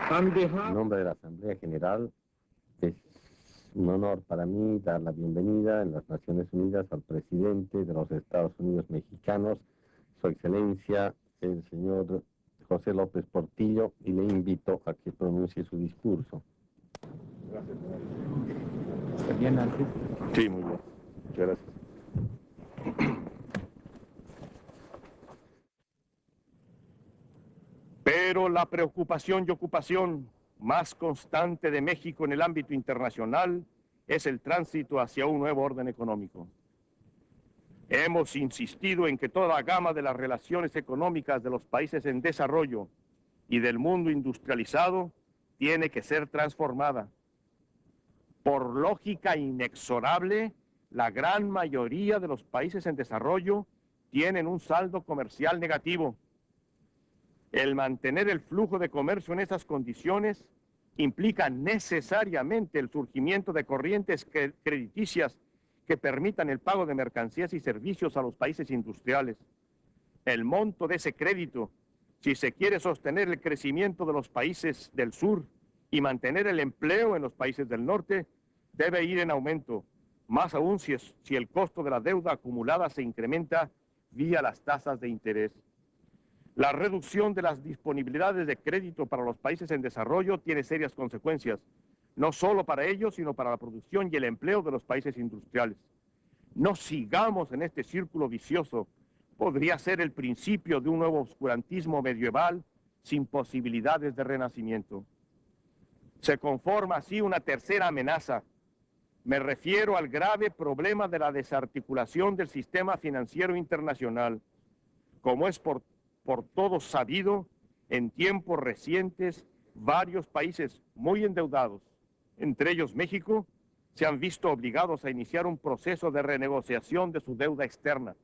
En nombre de la Asamblea General, es un honor para mí dar la bienvenida en las Naciones Unidas al presidente de los Estados Unidos mexicanos, Su Excelencia, el señor José López Portillo, y le invito a que pronuncie su discurso. Gracias. ¿Está bien, Ángel? Sí, muy bien. Muchas gracias. Pero la preocupación y ocupación más constante de México en el ámbito internacional es el tránsito hacia un nuevo orden económico. Hemos insistido en que toda la gama de las relaciones económicas de los países en desarrollo y del mundo industrializado tiene que ser transformada. Por lógica inexorable, la gran mayoría de los países en desarrollo tienen un saldo comercial negativo. El mantener el flujo de comercio en esas condiciones implica necesariamente el surgimiento de corrientes crediticias que permitan el pago de mercancías y servicios a los países industriales. El monto de ese crédito, si se quiere sostener el crecimiento de los países del sur y mantener el empleo en los países del norte, debe ir en aumento, más aún si el costo de la deuda acumulada se incrementa vía las tasas de interés. La reducción de las disponibilidades de crédito para los países en desarrollo tiene serias consecuencias, no solo para ellos, sino para la producción y el empleo de los países industriales. No sigamos en este círculo vicioso. Podría ser el principio de un nuevo oscurantismo medieval sin posibilidades de renacimiento. Se conforma así una tercera amenaza. Me refiero al grave problema de la desarticulación del sistema financiero internacional. Como es por todos sabido, en tiempos recientes, varios países muy endeudados, entre ellos México, se han visto obligados a iniciar un proceso de renegociación de su deuda externa.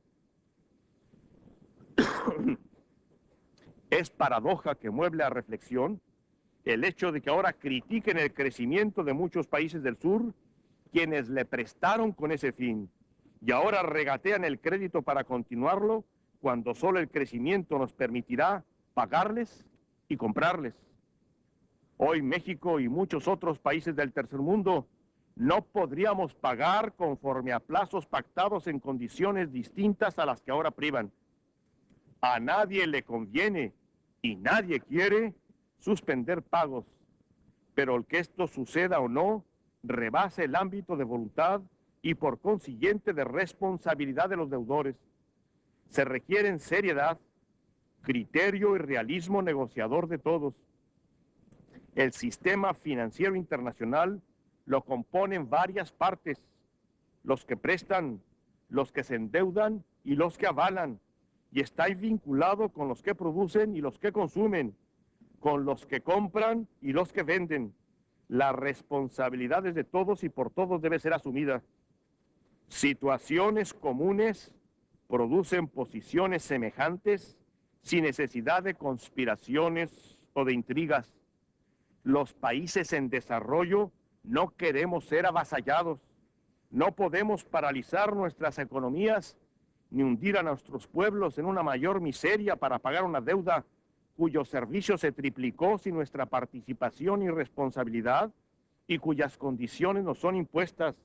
Es paradoja que mueble a reflexión el hecho de que ahora critiquen el crecimiento de muchos países del sur, quienes le prestaron con ese fin, y ahora regatean el crédito para continuarlo, cuando solo el crecimiento nos permitirá pagarles y comprarles. Hoy México y muchos otros países del tercer mundo no podríamos pagar conforme a plazos pactados en condiciones distintas a las que ahora privan. A nadie le conviene y nadie quiere suspender pagos, pero el que esto suceda o no rebasa el ámbito de voluntad y por consiguiente de responsabilidad de los deudores. Se requieren seriedad, criterio y realismo negociador de todos. El sistema financiero internacional lo componen varias partes, los que prestan, los que se endeudan y los que avalan, y está vinculado con los que producen y los que consumen, con los que compran y los que venden. Las responsabilidades de todos y por todos debe ser asumida. Situaciones comunes producen posiciones semejantes sin necesidad de conspiraciones o de intrigas. Los países en desarrollo no queremos ser avasallados. No podemos paralizar nuestras economías ni hundir a nuestros pueblos en una mayor miseria para pagar una deuda cuyo servicio se triplicó sin nuestra participación y responsabilidad y cuyas condiciones nos son impuestas.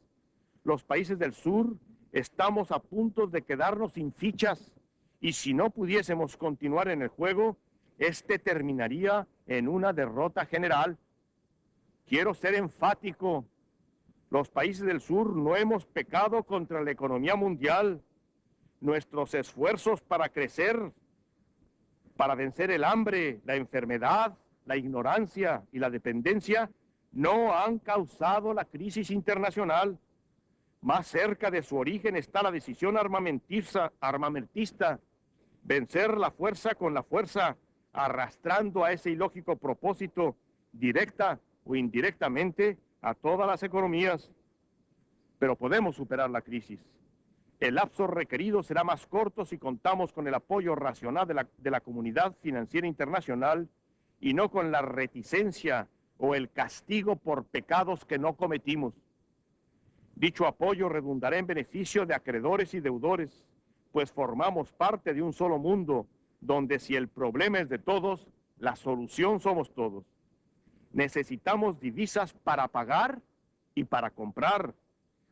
Los países del sur estamos a punto de quedarnos sin fichas y si no pudiésemos continuar en el juego, este terminaría en una derrota general. Quiero ser enfático. Los países del sur no hemos pecado contra la economía mundial. Nuestros esfuerzos para crecer, para vencer el hambre, la enfermedad, la ignorancia y la dependencia, no han causado la crisis internacional. Más cerca de su origen está la decisión armamentista, vencer la fuerza con la fuerza, arrastrando a ese ilógico propósito, directa o indirectamente, a todas las economías. Pero podemos superar la crisis. El lapso requerido será más corto si contamos con el apoyo racional de la comunidad financiera internacional y no con la reticencia o el castigo por pecados que no cometimos. Dicho apoyo redundará en beneficio de acreedores y deudores, pues formamos parte de un solo mundo, donde si el problema es de todos, la solución somos todos. Necesitamos divisas para pagar y para comprar.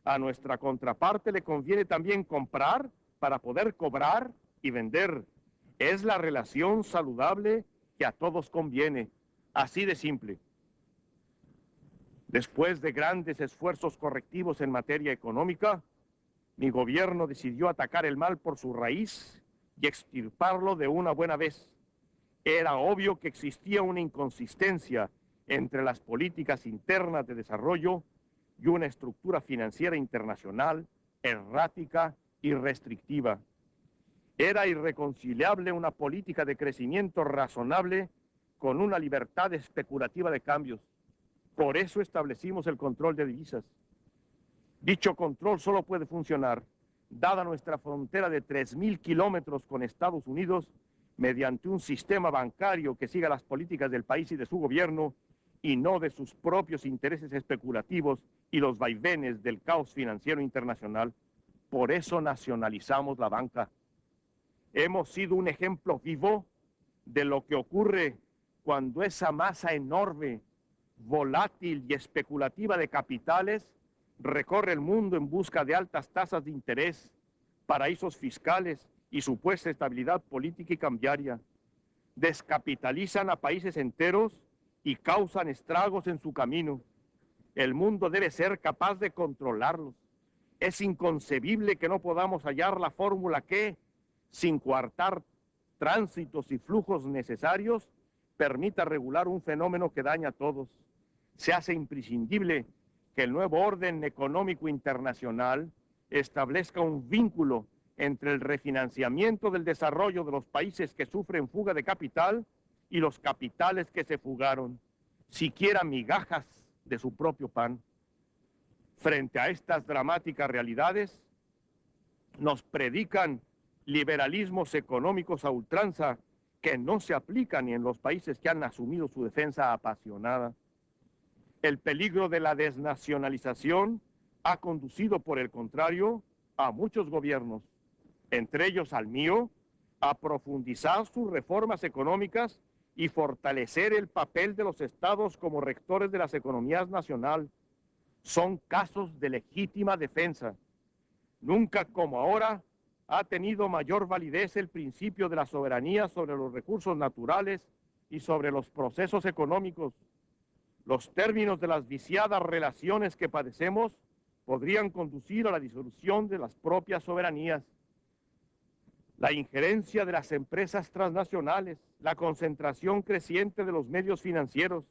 A nuestra contraparte le conviene también comprar para poder cobrar y vender. Es la relación saludable que a todos conviene. Así de simple. Después de grandes esfuerzos correctivos en materia económica, mi gobierno decidió atacar el mal por su raíz y extirparlo de una buena vez. Era obvio que existía una inconsistencia entre las políticas internas de desarrollo y una estructura financiera internacional errática y restrictiva. Era irreconciliable una política de crecimiento razonable con una libertad especulativa de cambios. Por eso establecimos el control de divisas. Dicho control solo puede funcionar, dada nuestra frontera de 3.000 kilómetros con Estados Unidos, mediante un sistema bancario que siga las políticas del país y de su gobierno, y no de sus propios intereses especulativos y los vaivenes del caos financiero internacional. Por eso nacionalizamos la banca. Hemos sido un ejemplo vivo de lo que ocurre cuando esa masa enorme, volátil y especulativa de capitales recorre el mundo en busca de altas tasas de interés, paraísos fiscales y supuesta estabilidad política y cambiaria. Descapitalizan a países enteros y causan estragos en su camino. El mundo debe ser capaz de controlarlos. Es inconcebible que no podamos hallar la fórmula que, sin coartar tránsitos y flujos necesarios, permita regular un fenómeno que daña a todos. Se hace imprescindible que el nuevo orden económico internacional establezca un vínculo entre el refinanciamiento del desarrollo de los países que sufren fuga de capital y los capitales que se fugaron, siquiera migajas de su propio pan. Frente a estas dramáticas realidades, nos predican liberalismos económicos a ultranza que no se aplican ni en los países que han asumido su defensa apasionada. El peligro de la desnacionalización ha conducido, por el contrario, a muchos gobiernos, entre ellos al mío, a profundizar sus reformas económicas y fortalecer el papel de los estados como rectores de las economías nacionales. Son casos de legítima defensa. Nunca como ahora ha tenido mayor validez el principio de la soberanía sobre los recursos naturales y sobre los procesos económicos. Los términos de las viciadas relaciones que padecemos podrían conducir a la disolución de las propias soberanías. La injerencia de las empresas transnacionales, la concentración creciente de los medios financieros,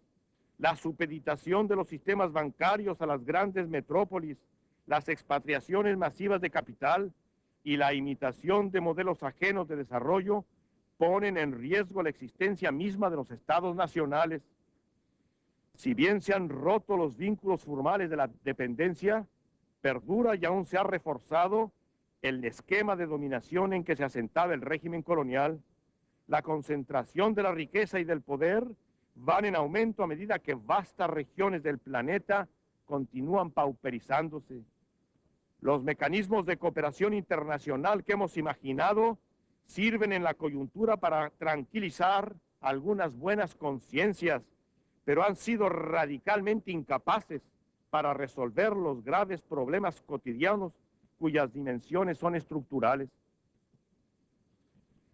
la supeditación de los sistemas bancarios a las grandes metrópolis, las expatriaciones masivas de capital y la imitación de modelos ajenos de desarrollo ponen en riesgo la existencia misma de los estados nacionales. Si bien se han roto los vínculos formales de la dependencia, perdura y aún se ha reforzado el esquema de dominación en que se asentaba el régimen colonial. La concentración de la riqueza y del poder van en aumento a medida que vastas regiones del planeta continúan pauperizándose. Los mecanismos de cooperación internacional que hemos imaginado sirven en la coyuntura para tranquilizar algunas buenas conciencias, pero han sido radicalmente incapaces para resolver los graves problemas cotidianos cuyas dimensiones son estructurales.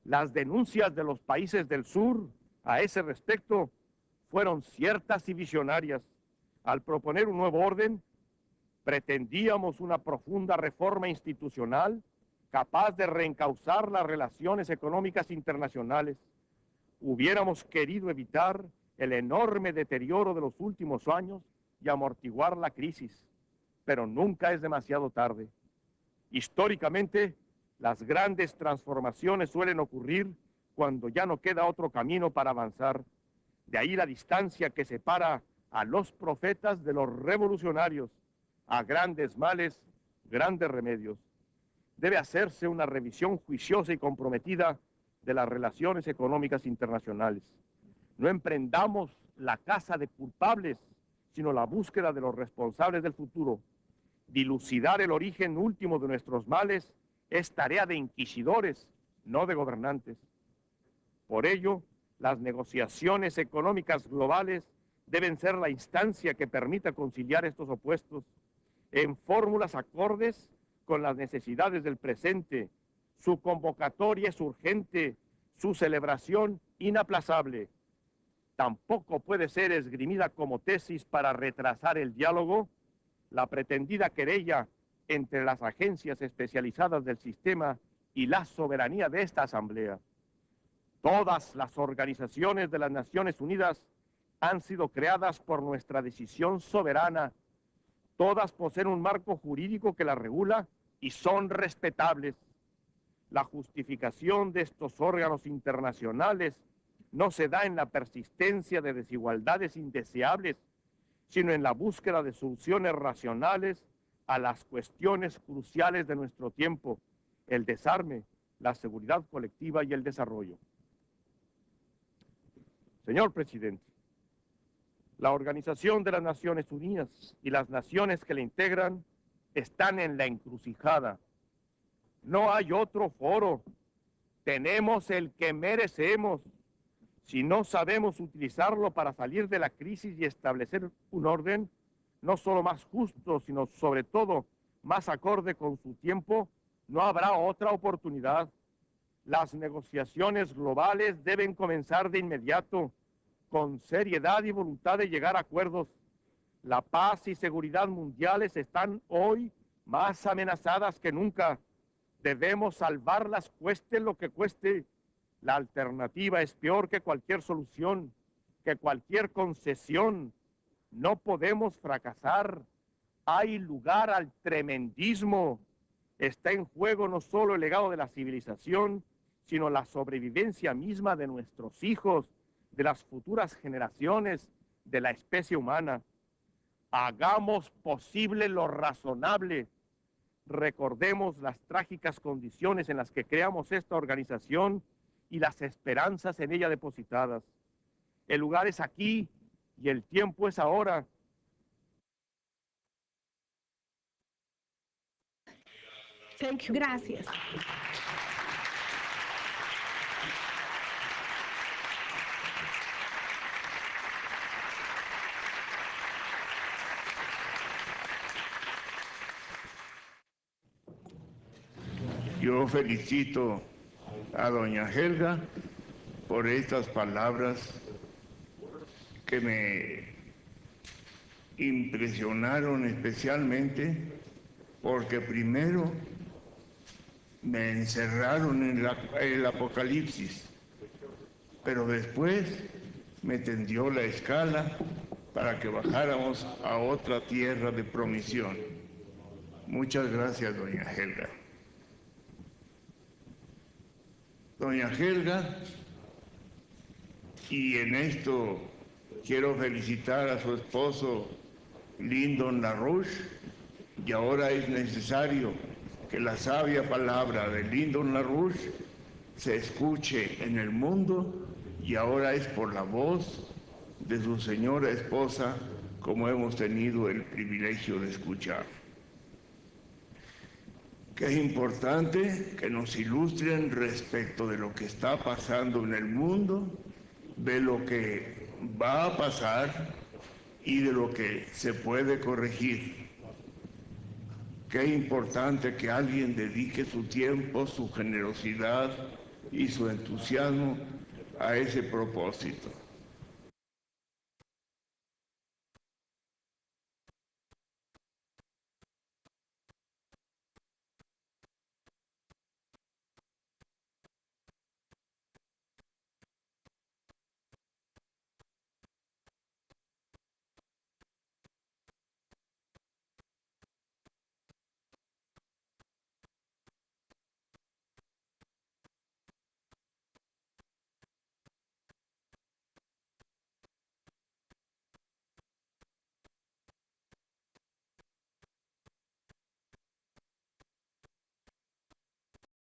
Las denuncias de los países del sur a ese respecto fueron ciertas y visionarias. Al proponer un nuevo orden, pretendíamos una profunda reforma institucional capaz de reencauzar las relaciones económicas internacionales. Hubiéramos querido evitar el enorme deterioro de los últimos años y amortiguar la crisis, pero nunca es demasiado tarde. Históricamente, las grandes transformaciones suelen ocurrir cuando ya no queda otro camino para avanzar. De ahí la distancia que separa a los profetas de los revolucionarios. A grandes males, grandes remedios. Debe hacerse una revisión juiciosa y comprometida de las relaciones económicas internacionales. No emprendamos la caza de culpables, sino la búsqueda de los responsables del futuro. Dilucidar el origen último de nuestros males es tarea de inquisidores, no de gobernantes. Por ello, las negociaciones económicas globales deben ser la instancia que permita conciliar estos opuestos en fórmulas acordes con las necesidades del presente. Su convocatoria es urgente, su celebración inaplazable. Tampoco puede ser esgrimida como tesis para retrasar el diálogo la pretendida querella entre las agencias especializadas del sistema y la soberanía de esta Asamblea. Todas las organizaciones de las Naciones Unidas han sido creadas por nuestra decisión soberana. Todas poseen un marco jurídico que las regula y son respetables. La justificación de estos órganos internacionales no se da en la persistencia de desigualdades indeseables, sino en la búsqueda de soluciones racionales a las cuestiones cruciales de nuestro tiempo: el desarme, la seguridad colectiva y el desarrollo. Señor presidente, la Organización de las Naciones Unidas y las naciones que la integran están en la encrucijada. No hay otro foro. Tenemos el que merecemos. Si no sabemos utilizarlo para salir de la crisis y establecer un orden, no solo más justo, sino sobre todo más acorde con su tiempo, no habrá otra oportunidad. Las negociaciones globales deben comenzar de inmediato, con seriedad y voluntad de llegar a acuerdos. La paz y seguridad mundiales están hoy más amenazadas que nunca. Debemos salvarlas, cueste lo que cueste. La alternativa es peor que cualquier solución, que cualquier concesión. No podemos fracasar. Hay lugar al tremendismo. Está en juego no solo el legado de la civilización, sino la sobrevivencia misma de nuestros hijos, de las futuras generaciones, de la especie humana. Hagamos posible lo razonable. Recordemos las trágicas condiciones en las que creamos esta organización y las esperanzas en ella depositadas. El lugar es aquí y el tiempo es ahora. Thank you. Gracias. Yo felicito a doña Helga por estas palabras que me impresionaron especialmente, porque primero me encerraron en el Apocalipsis, pero después me tendió la escala para que bajáramos a otra tierra de promisión. Muchas gracias, doña Helga. Doña Helga, y en esto quiero felicitar a su esposo Lyndon LaRouche, y ahora es necesario que la sabia palabra de Lyndon LaRouche se escuche en el mundo, y ahora es por la voz de su señora esposa como hemos tenido el privilegio de escuchar. Que es importante que nos ilustren respecto de lo que está pasando en el mundo, de lo que va a pasar y de lo que se puede corregir. Qué importante que alguien dedique su tiempo, su generosidad y su entusiasmo a ese propósito.